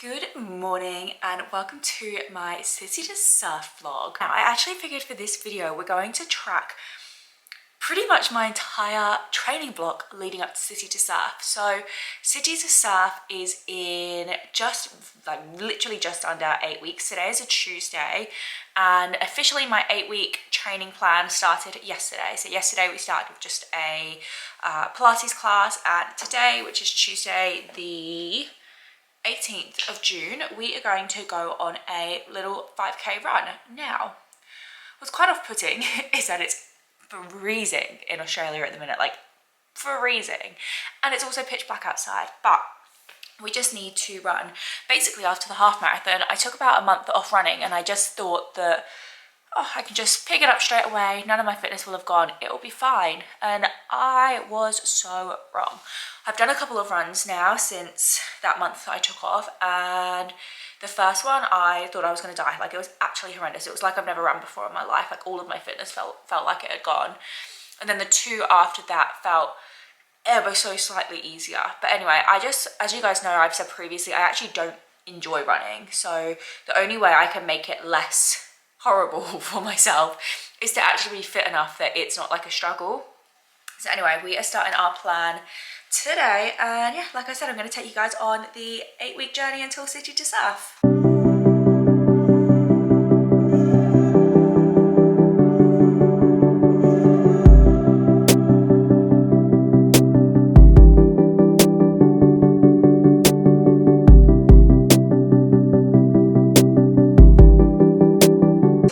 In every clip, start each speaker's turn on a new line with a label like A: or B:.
A: Good morning and welcome to my City2Surf vlog. Now I actually figured for this video we're going to track pretty much my entire training block leading up to City2Surf. So City2Surf is in literally just under 8 weeks. Today is a Tuesday and officially my 8-week training plan started yesterday. So yesterday we started with just a Pilates class, and today, which is Tuesday the 18th of June, we are going to go on a little 5k run. Now, what's quite off-putting is that it's freezing in Australia at the minute, like freezing, and it's also pitch black outside, but we just need to run. Basically, after the half marathon, I took about a month off running, and I just thought that, oh, I can just pick it up straight away, none of my fitness will have gone, it will be fine. And I was so wrong. I've done a couple of runs now since that month that I took off, and the first one I thought I was going to die. Like, it was actually horrendous. It was like I've never run before in my life. Like, all of my fitness felt like it had gone. And then the two after that felt ever so slightly easier. But anyway, as you guys know, I've said previously, I actually don't enjoy running. So the only way I can make it less horrible for myself is to actually be fit enough that it's not like a struggle. So anyway, we are starting our plan today, and yeah, like I said, I'm going to take you guys on the 8-week journey until City2Surf.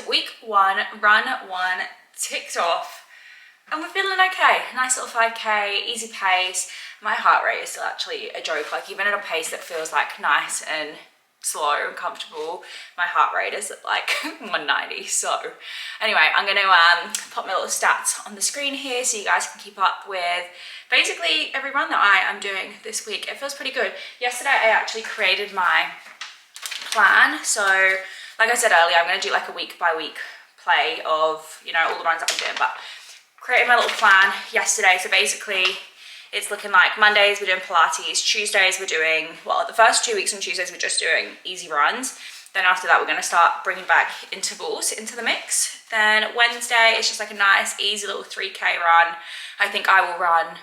A: Week 1, run 1 ticked off, and we're feeling okay. Nice little 5k, easy pace. My heart rate is still actually a joke. Like, even at a pace that feels like nice and slow and comfortable, my heart rate is at like 190. So anyway, I'm going to pop my little stats on the screen here so you guys can keep up with basically every run that I am doing this week. It feels pretty good. Yesterday I actually created my plan. So like I said earlier, I'm going to do like a week by week play of, you know, all the runs that I'm doing, but created my little plan yesterday. So basically it's looking like Mondays we're doing Pilates, Tuesdays we're doing, well, the first 2 weeks on Tuesdays we're just doing easy runs. Then after that we're going to start bringing back intervals into the mix. Then Wednesday it's just like a nice easy little 3k run. I think I will run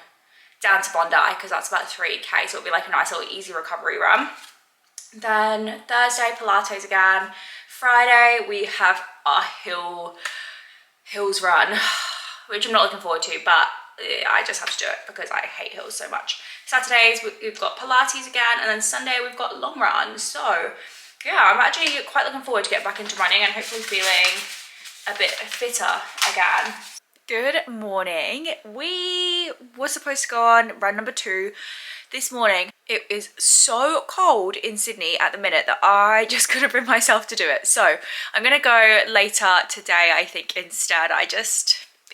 A: down to Bondi because that's about 3k, so it'll be like a nice little easy recovery run. Then Thursday Pilates again. Friday we have our hills run, which I'm not looking forward to, but I just have to do it because I hate hills so much. Saturdays we've got Pilates again, and then Sunday we've got long runs. So yeah, I'm actually quite looking forward to get back into running and hopefully feeling a bit fitter again. Good morning. We were supposed to go on run number 2 this morning. It is so cold in Sydney at the minute that I just couldn't bring myself to do it. So I'm gonna go later today, I think, instead.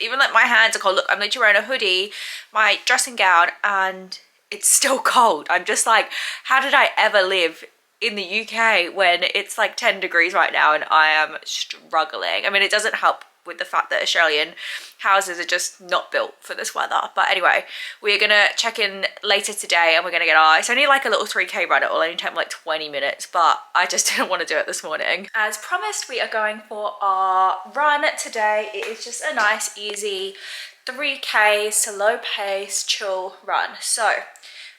A: Even like my hands are cold. Look, I'm literally wearing a hoodie, my dressing gown, and it's still cold. I'm just like, how did I ever live in the UK when it's like 10 degrees right now and I am struggling? I mean, it doesn't help with the fact that Australian houses are just not built for this weather. But anyway, we're gonna check in later today and we're gonna get it's only like a little 3k run. It will only take like 20 minutes, but I just didn't want to do it this morning. As promised, we are going for our run today. It is just a nice, easy 3k, slow pace, chill run. So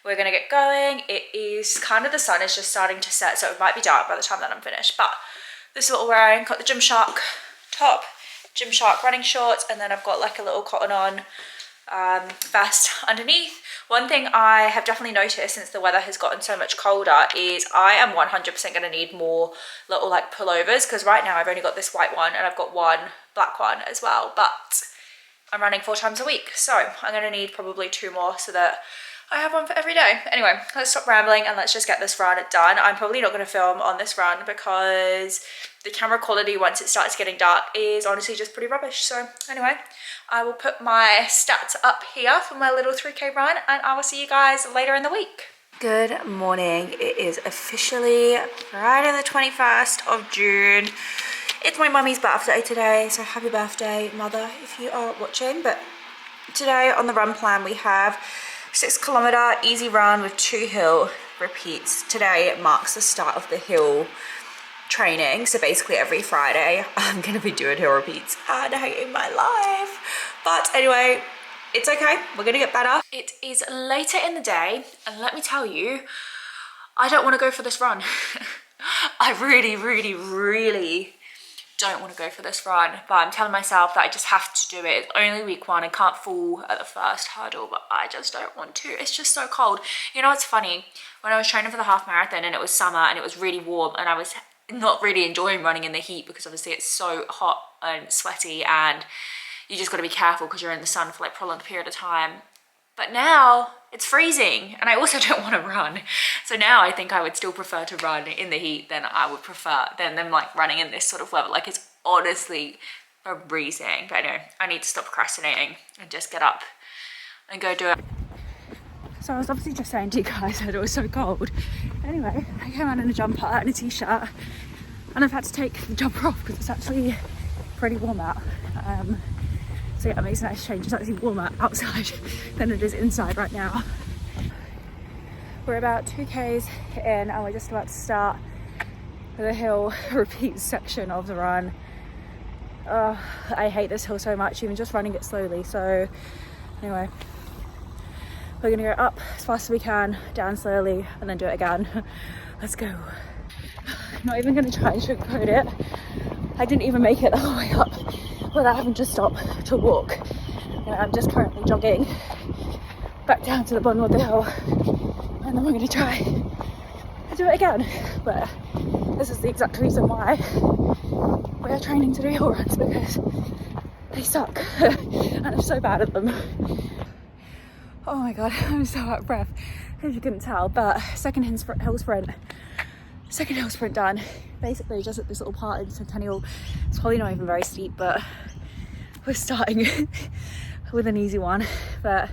A: we're gonna get going. It is kind of, the sun is just starting to set, so it might be dark by the time that I'm finished, but this is what we're wearing. Got the Gymshark top, Gymshark running shorts, and then I've got like a little cotton on vest underneath. One thing I have definitely noticed since the weather has gotten so much colder is I am 100% going to need more little like pullovers, because right now I've only got this white one and I've got one black one as well, but I'm running 4 times a week, so I'm going to need probably 2 more so that I have one for every day. Anyway, let's stop rambling and let's just get this run done. I'm probably not going to film on this run because the camera quality once it starts getting dark is honestly just pretty rubbish. So anyway, I will put my stats up here for my little 3k run, and I will see you guys later in the week. Good morning. It is officially Friday the 21st of June. It's my mummy's birthday today, so happy birthday, mother, if you are watching. But today on the run plan we have 6 kilometer easy run with 2 hill repeats. Today marks the start of the hill training, so basically every Friday I'm gonna be doing hill repeats and hating my life. But anyway, it's okay, we're gonna get better. It is later in the day, and let me tell you, I don't want to go for this run. I really don't want to go for this run, but I'm telling myself that I just have to do it. It's only week 1, I can't fall at the first hurdle, but I just don't want to. It's just so cold. You know what's funny? When I was training for the half marathon and it was summer and it was really warm and I was not really enjoying running in the heat because obviously it's so hot and sweaty and you just got to be careful because you're in the sun for like a prolonged period of time. But now it's freezing and I also don't want to run. So now I think I would still prefer to run in the heat than I would prefer than them like running in this sort of weather. Like it's honestly freezing. But anyway, I need to stop procrastinating and just get up and go do it. So I was obviously just saying to you guys that it was so cold. Anyway, I came out in a jumper and a t-shirt and I've had to take the jumper off because it's actually pretty warm out. So yeah, it makes a nice change. It's actually warmer outside than it is inside right now. We're about 2Ks in and we're just about to start the hill repeat section of the run. I hate this hill so much, even just running it slowly. So anyway, we're gonna go up as fast as we can, down slowly, and then do it again. Let's go. I'm not even gonna try and sugarcoat it. I didn't even make it all the way up without having to stop to walk. You know, I'm just currently jogging back down to the bottom of the hill, and then we're gonna try to do it again. But this is the exact reason why we are training to do hill runs, because they suck and I'm so bad at them. Oh my god, I'm so out of breath, as you couldn't tell. But second hill sprint done. Basically just at this little part in Centennial. It's probably not even very steep, but we're starting with an easy one. But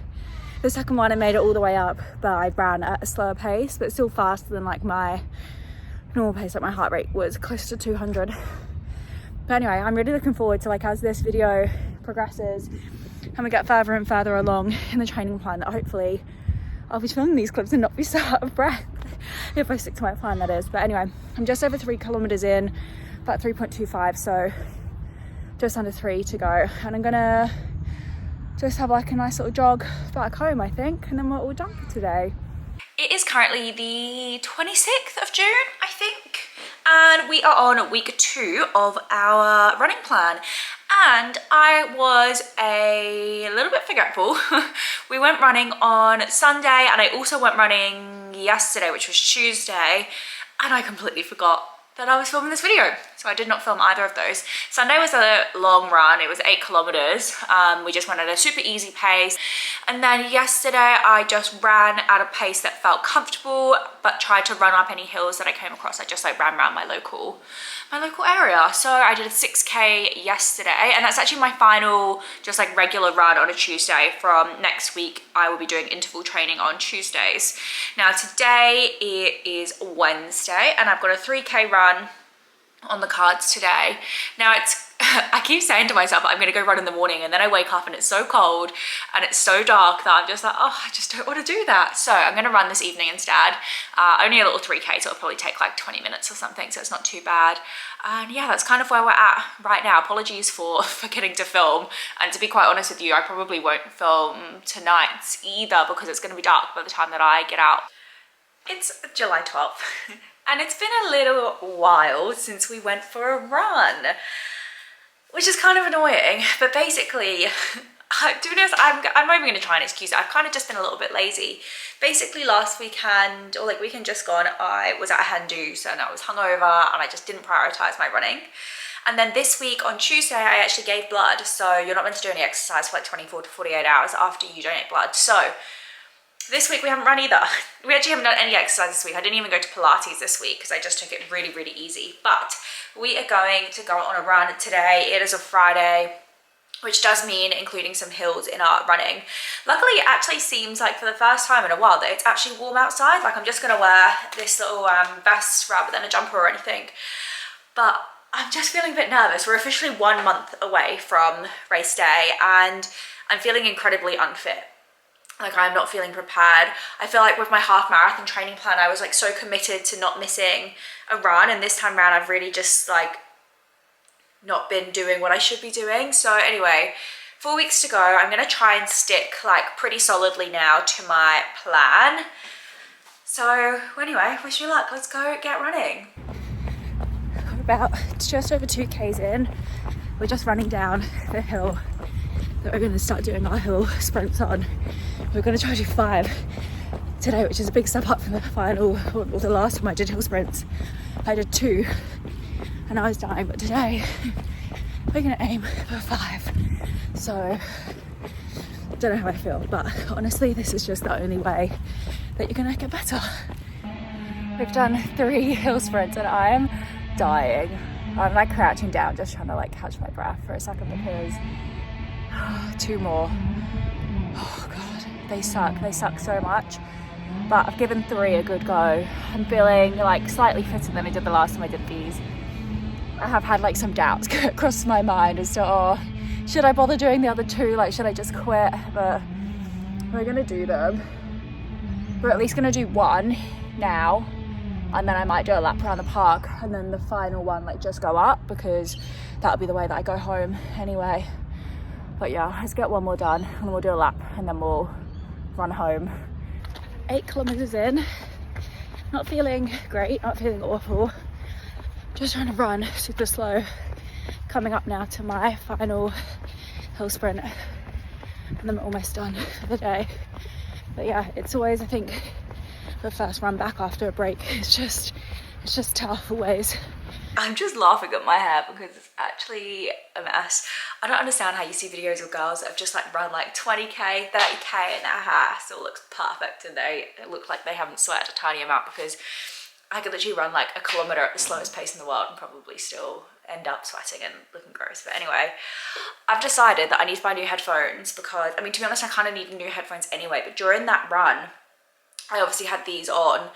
A: the second one I made it all the way up, but I ran at a slower pace, but still faster than like my normal pace. Like my heart rate was close to 200. But anyway, I'm really looking forward to, like, as this video progresses and we get further and further along in the training plan, that hopefully I'll be filming these clips and not be so out of breath if I stick to my plan, that is. But anyway, I'm just over 3 kilometers in, about 3.25, so just under 3 to go, and I'm gonna just have like a nice little jog back home, I think, and then we're all done for today. It is currently the 26th of June, I think, and we are on week 2 of our running plan. And I was a little bit forgetful. We went running on Sunday and I also went running yesterday, which was Tuesday, and I completely forgot that I was filming this video. So I did not film either of those. Sunday was a long run. It was 8 kilometers. We just went at a super easy pace. And then yesterday I just ran at a pace that felt comfortable, but tried to run up any hills that I came across. I just like ran around my local area. So I did a 6K yesterday, and that's actually my final just like regular run on a Tuesday. From next week I will be doing interval training on Tuesdays. Now today it is Wednesday and I've got a 3K run on the cards today. Now it's I keep saying to myself I'm gonna go run in the morning, and then I wake up and it's so cold and it's so dark that I'm just like, oh, I just don't want to do that. So I'm gonna run this evening instead. Only a little 3K, so it'll probably take like 20 minutes or something, so it's not too bad. And yeah, that's kind of where we're at right now. Apologies for forgetting to film, and to be quite honest with you, I probably won't film tonight either because it's gonna be dark by the time that I get out. It's July 12th and it's been a little while since we went for a run, which is kind of annoying. But basically, to be honest, I'm not even going to try and excuse it. I've kind of just been a little bit lazy. Basically last weekend, or like weekend just gone, I was at a hen do, and I was hungover and I just didn't prioritize my running. And then this week on Tuesday, I actually gave blood. So you're not meant to do any exercise for like 24 to 48 hours after you donate blood. So this week we haven't run either. We actually haven't done any exercise this week. I didn't even go to Pilates this week because I just took it really, really easy. But we are going to go on a run today. It is a Friday, which does mean including some hills in our running. Luckily, it actually seems like for the first time in a while that it's actually warm outside. Like I'm just gonna wear this little vest rather than a jumper or anything. But I'm just feeling a bit nervous. We're officially 1 month away from race day and I'm feeling incredibly unfit. Like I'm not feeling prepared. I feel like with my half marathon training plan, I was like so committed to not missing a run, and this time around I've really just like not been doing what I should be doing. So anyway, 4 weeks to go. I'm gonna try and stick like pretty solidly now to my plan. So anyway, wish me luck. Let's go get running. Got about just over 2Ks in. We're just running down the hill that we're going to start doing our hill sprints on. We're going to try to do 5 today, which is a big step up from the final, or the last time I did hill sprints. I did 2 and I was dying, but today we're going to aim for 5. So don't know how I feel, but honestly this is just the only way that you're going to get better. We've done 3 hill sprints and I am dying. I'm like crouching down just trying to like catch my breath for a second because 2 more. Oh god, they suck so much, but I've given 3 a good go. I'm feeling like slightly fitter than I did the last time I did these. I have had like some doubts cross my mind as to, oh, should I bother doing the other 2, like should I just quit? But we're gonna do them. We're at least gonna do 1 now, and then I might do a lap around the park, and then the final one like just go up, because that'll be the way that I go home anyway. But yeah, let's get 1 more done and then we'll do a lap and then we'll run home. 8 kilometers in, not feeling great, not feeling awful, just trying to run super slow. Coming up now to my final hill sprint and then we're almost done for the day. But yeah, it's always, I think, the first run back after a break, it's just tough always. I'm just laughing at my hair because it's actually a mess. I don't understand how you see videos of girls that have just like run like 20k, 30k and their hair still looks perfect and they look like they haven't sweated a tiny amount, because I could literally run like a kilometer at the slowest pace in the world and probably still end up sweating and looking gross. But anyway, I've decided that I need to buy new headphones because, I mean, to be honest, I kind of need new headphones anyway, but during that run, I obviously had these on,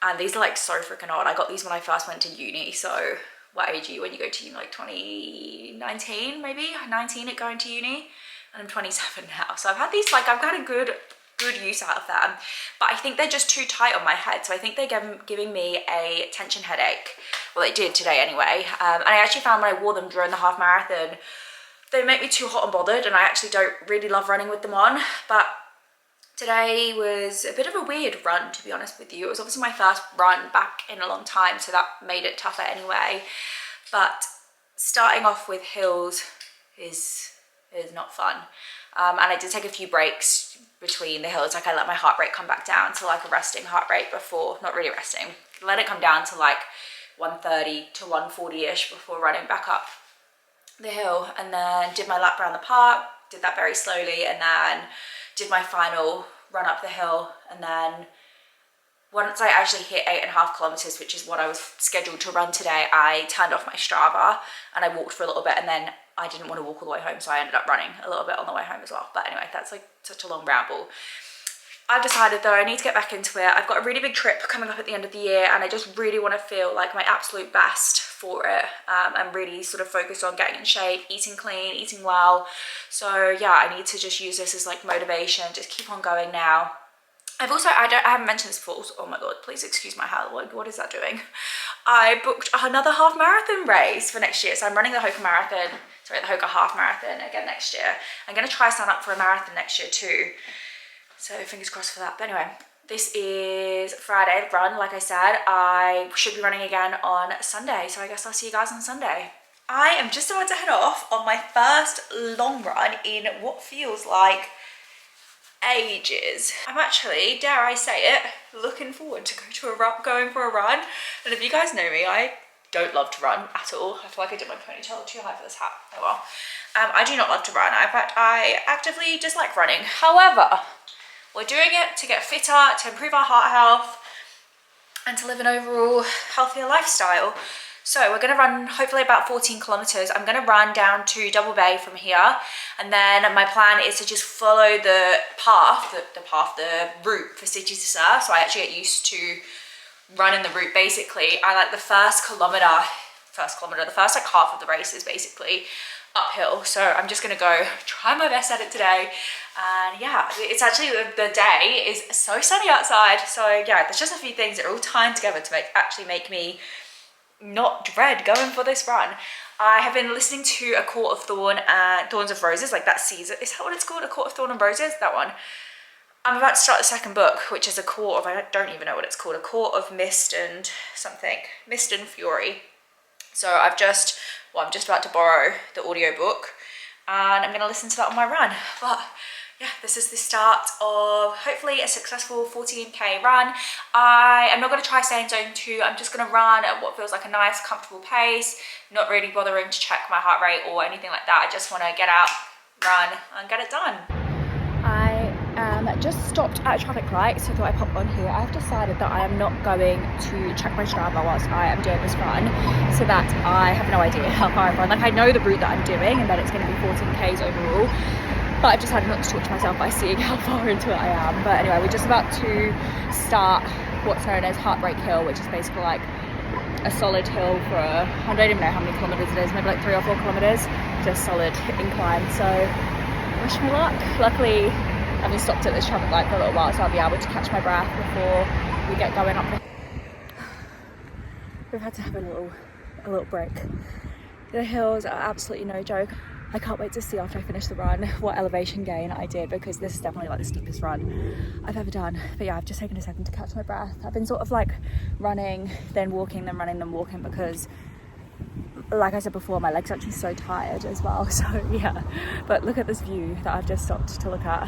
A: and these are like so freaking old. I got these when I first went to uni. So what age are you when you go to uni? Like 2019, maybe 19 at going to uni, and I'm 27 now. So I've had these, like I've got a good use out of them, but I think they're just too tight on my head. So I think they're giving me a tension headache. Well, they did today anyway. And I actually found when I wore them during the half marathon, they make me too hot and bothered, and I actually don't really love running with them on. But today was a bit of a weird run, to be honest with you. It was obviously my first run back in a long time, so that made it tougher anyway. But starting off with hills is not fun. And I did take a few breaks between the hills. Like I let my heart rate come back down to like a resting heart rate before, not really resting, let it come down to like 130 to 140-ish before running back up the hill, and then did my lap around the park, did that very slowly, and then did my final run up the hill. And then once I actually hit 8.5 kilometers, which is what I was scheduled to run today, I turned off my Strava and I walked for a little bit, and then I didn't want to walk all the way home, so I ended up running a little bit on the way home as well. But anyway, that's like such a long ramble. I've decided though I need to get back into it. I've got a really big trip coming up at the end of the year, and I just really want to feel like my absolute best for it, and really sort of focus on getting in shape, eating clean, eating well. So yeah, I need to just use this as like motivation, just keep on going now. I've also, I haven't mentioned this before, oh my god, please excuse my hair, what is that doing? I booked another half marathon race for next year. So I'm running the Hoka Marathon, sorry, the Hoka Half Marathon again next year. I'm going to try sign up for a marathon next year too. So fingers crossed for that. But anyway, this is Friday run, like I said. I should be running again on Sunday, so I guess I'll see you guys on Sunday. I am just about to head off on my first long run in what feels like ages. I'm actually, dare I say it, looking forward to going for a run. And if you guys know me, I don't love to run at all. I feel like I did my ponytail too high for this hat. Oh well. I do not love to run. In fact, I actively dislike running. However, we're doing it to get fitter, to improve our heart health, and to live an overall healthier lifestyle. So we're going to run hopefully about 14 kilometers. I'm going to run down to Double Bay from here, and then my plan is to just follow the path, the route for City2Surf. So I actually get used to running the route basically. I like the first like half of the race is basically uphill, so I'm just gonna go try my best at it today. And yeah, it's actually, the day is so sunny outside, so yeah, there's just a few things that are all tying together to actually make me not dread going for this run. I have been listening to A Court of Thorns of Roses, like that season. Is that what it's called? A Court of Thorn and Roses? That one. I'm about to start the second book, which is A Court of, I don't even know what it's called, A Court of Mist and something, Mist and Fury. So I'm just about to borrow the audiobook and I'm gonna listen to that on my run. But yeah, this is the start of hopefully a successful 14K run. I am not gonna try stay in zone 2. I'm just gonna run at what feels like a nice, comfortable pace, not really bothering to check my heart rate or anything like that. I just wanna get out, run, and get it done. Just stopped at a traffic light, so I thought I'd pop on here. I've decided that I am not going to check my Strava whilst I am doing this run, so that I have no idea how far I've run. Like, I know the route that I'm doing and that it's going to be 14Ks overall, but I've decided not to torture myself by seeing how far into it I am. But anyway, we're just about to start what's known as Heartbreak Hill, which is basically like a solid hill for I don't even know how many kilometers it is, maybe like 3 or 4 kilometers, just solid incline. So wish me luck. Luckily I haven't stopped at this traffic light for a little while, so I'll be able to catch my breath before we get going up. We've had to have a little break. The hills are absolutely no joke. I can't wait to see after I finish the run what elevation gain I did, because this is definitely like the steepest run I've ever done. But yeah, I've just taken a second to catch my breath. I've been sort of like running, then walking, then running, then walking, because like I said before, my legs are actually so tired as well. So yeah, but look at this view that I've just stopped to look at.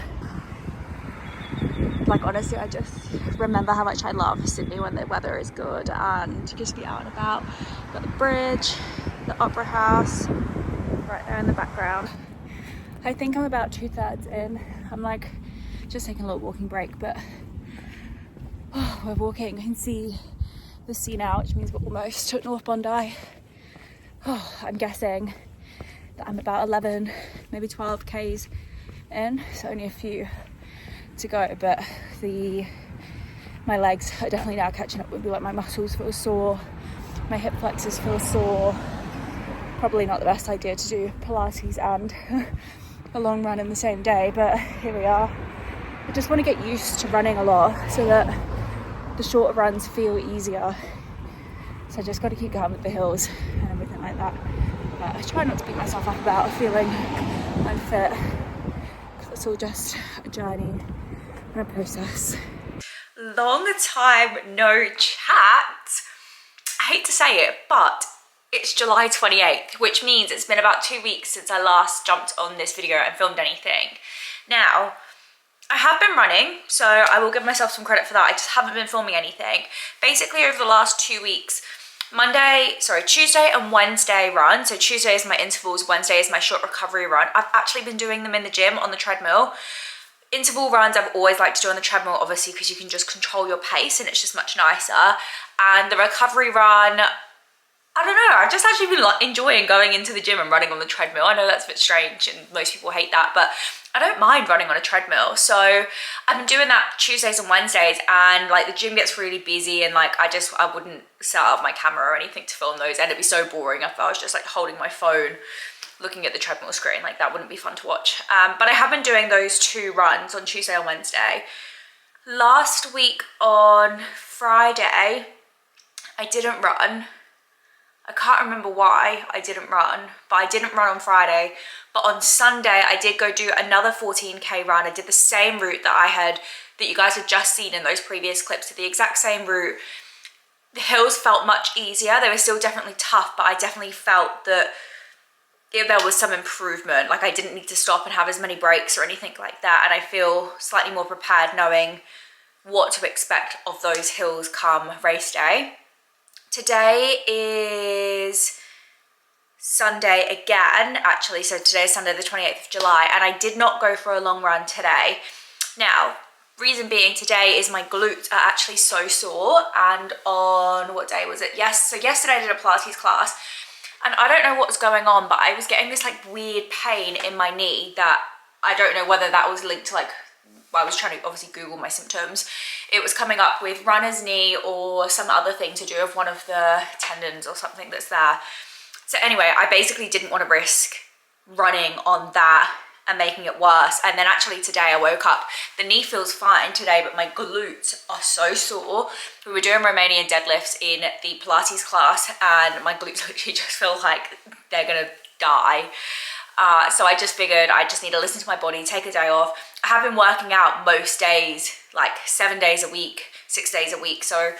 A: Like, honestly, I just remember how much I love Sydney when the weather is good and just be out and about. Got the bridge, the Opera House right there in the background. I think I'm about 2/3 in. I'm like just taking a little walking break, but we're walking. I can see the sea now, which means we're almost at North Bondi. I'm guessing that I'm about 11, maybe 12 Ks in, so only a few to go, but my legs are definitely now catching up with me. Like, my muscles feel sore, my hip flexors feel sore. Probably not the best idea to do Pilates and a long run in the same day, but here we are. I just want to get used to running a lot so that the shorter runs feel easier. So I just got to keep going with the hills and everything like that. But I try not to beat myself up about feeling unfit, because it's all just a journey and a process. Long time no chat. I hate to say it, but it's July 28th, which means it's been about 2 weeks since I last jumped on this video and filmed anything. Now, I have been running, so I will give myself some credit for that. I just haven't been filming anything. Basically, over the last 2 weeks, Tuesday and Wednesday run. So Tuesday is my intervals, Wednesday is my short recovery run. I've actually been doing them in the gym on the treadmill. Interval runs I've always liked to do on the treadmill, obviously, because you can just control your pace and it's just much nicer. And the recovery run, I don't know, I've just actually been enjoying going into the gym and running on the treadmill. I know that's a bit strange and most people hate that, but I don't mind running on a treadmill. So I've been doing that Tuesdays and Wednesdays, and like the gym gets really busy, and like I wouldn't set up my camera or anything to film those, and it'd be so boring if I was just like holding my phone looking at the treadmill screen. Like, that wouldn't be fun to watch. But I have been doing those 2 runs on Tuesday and Wednesday. Last week on Friday, I didn't run. I can't remember why I didn't run, but I didn't run on Friday. But on Sunday, I did go do another 14K run. I did the same route that you guys had just seen in those previous clips, did the exact same route. The hills felt much easier. They were still definitely tough, but I definitely felt that there was some improvement. Like, I didn't need to stop and have as many breaks or anything like that. And I feel slightly more prepared knowing what to expect of those hills come race day. Today is Sunday again, actually. So today is Sunday the 28th of July, and I did not go for a long run today. Now, reason being, today is my glutes are actually so sore, and on, what day was it? So yesterday I did a Pilates class, and I don't know what's going on, but I was getting this like weird pain in my knee that I don't know whether that was linked to like, I was trying to obviously Google my symptoms. It was coming up with runner's knee or some other thing to do with one of the tendons or something that's there. So anyway, I basically didn't want to risk running on that and making it worse. And then actually today I woke up, the knee feels fine today, but my glutes are so sore. We were doing Romanian deadlifts in the Pilates class and my glutes literally just feel like they're gonna die. So I just figured I just need to listen to my body, take a day off. I have been working out most days, like 7 days a week, 6 days a week. So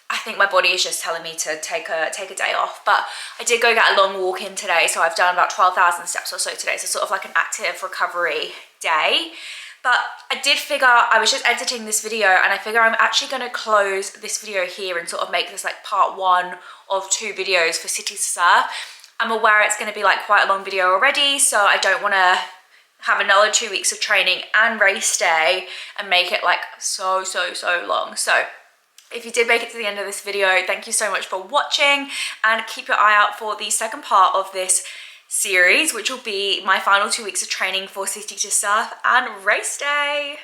A: I think my body is just telling me to take a day off. But I did go get a long walk in today. So I've done about 12,000 steps or so today. So sort of like an active recovery day. But I did figure, I was just editing this video and I figure I'm actually going to close this video here and sort of make this like part 1 of 2 videos for City2Surf. I'm aware it's going to be like quite a long video already, so I don't want to have another 2 weeks of training and race day and make it like so long. So if you did make it to the end of this video, thank you so much for watching, and keep your eye out for the second part of this series, which will be my final 2 weeks of training for City2Surf and race day.